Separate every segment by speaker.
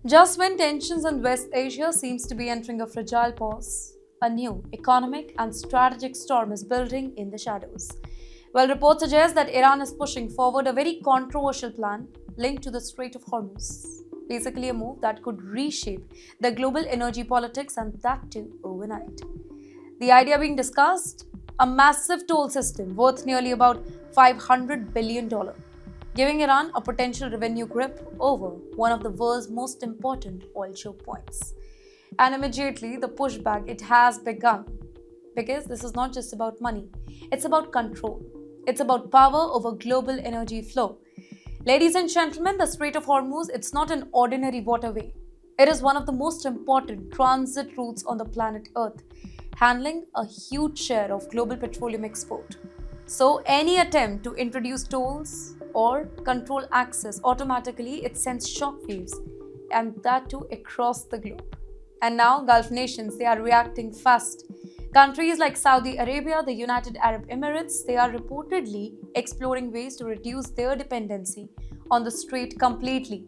Speaker 1: Just when tensions in West Asia seems to be entering a fragile pause, a new economic and strategic storm is building in the shadows. Well, reports suggest that Iran is pushing forward a very controversial plan linked to the Strait of Hormuz. Basically, a move that could reshape the global energy politics and that too overnight. The idea being discussed, a massive toll system worth nearly about $500 billion, giving Iran a potential revenue grip over one of the world's most important oil choke points. And immediately, the pushback it has begun because this is not just about money, it's about control. It's about power over global energy flow. Ladies and gentlemen, the Strait of Hormuz, it's not an ordinary waterway. It is one of the most important transit routes on the planet Earth, handling a huge share of global petroleum export. So any attempt to introduce tolls or control access automatically it sends shockwaves, and that too across the globe. And now Gulf nations they are reacting fast. Countries like Saudi Arabia, the United Arab Emirates, they are reportedly exploring ways to reduce their dependency on the strait completely.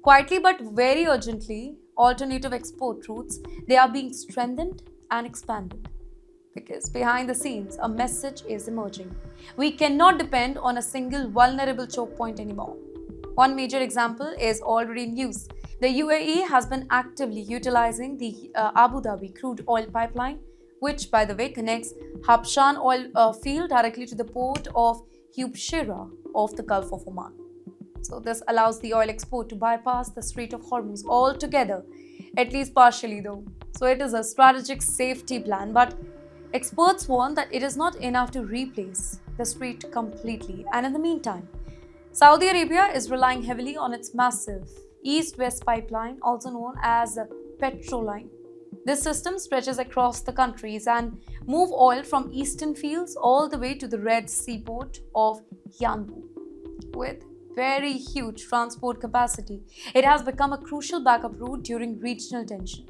Speaker 1: Quietly but very urgently, alternative export routes they are being strengthened and expanded. Because behind the scenes, a message is emerging. We cannot depend on a single vulnerable choke point anymore. One major example is already in use. The UAE has been actively utilizing the Abu Dhabi crude oil pipeline, which, by the way, connects Habshan oil field directly to the port of Hubshira of the Gulf of Oman. So, this allows the oil export to bypass the Strait of Hormuz altogether, at least partially, though. So, it is a strategic safety plan, but experts warn that it is not enough to replace the strait completely. And in the meantime, Saudi Arabia is relying heavily on its massive East-West pipeline, also known as the Petroline. This system stretches across the countries and move oil from eastern fields all the way to the Red Sea port of Yanbu. With very huge transport capacity, it has become a crucial backup route during regional tension.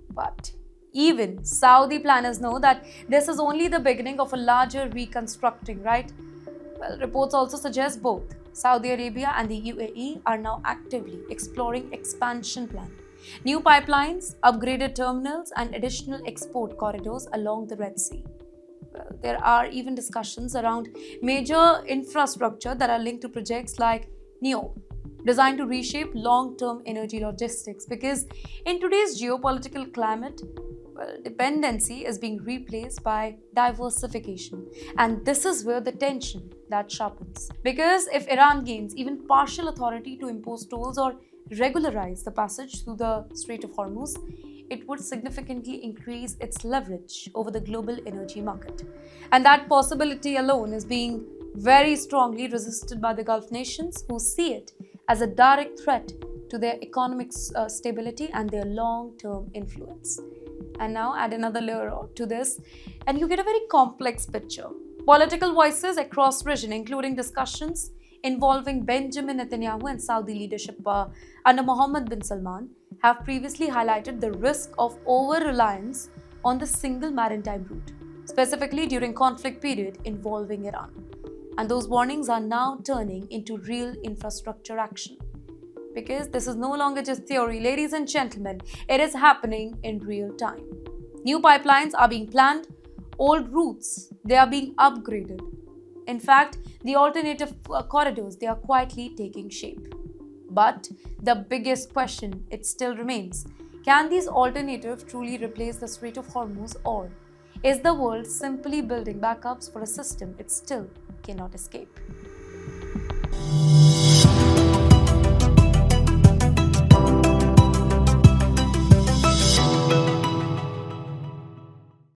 Speaker 1: But even Saudi planners know that this is only the beginning of a larger reconstructing, right? Well, reports also suggest both Saudi Arabia and the UAE are now actively exploring expansion plans. New pipelines, upgraded terminals, and additional export corridors along the Red Sea. Well, there are even discussions around major infrastructure that are linked to projects like NEOM, designed to reshape long-term energy logistics. Because in today's geopolitical climate, well, dependency is being replaced by diversification, and this is where the tension that sharpens. Because if Iran gains even partial authority to impose tolls or regularize the passage through the Strait of Hormuz, it would significantly increase its leverage over the global energy market. And that possibility alone is being very strongly resisted by the Gulf nations who see it as a direct threat to their economic stability and their long-term influence. And now add another layer to this, and you get a very complex picture. Political voices across region, including discussions involving Benjamin Netanyahu and Saudi leadership under Mohammed bin Salman, have previously highlighted the risk of over-reliance on the single maritime route, specifically during conflict period involving Iran. And those warnings are now turning into real infrastructure action. Because this is no longer just theory, ladies and gentlemen, it is happening in real time. New pipelines are being planned, old routes, they are being upgraded. In fact, the alternative corridors, they are quietly taking shape. But the biggest question, it still remains. Can these alternatives truly replace the Strait of Hormuz, or is the world simply building backups for a system it still cannot escape?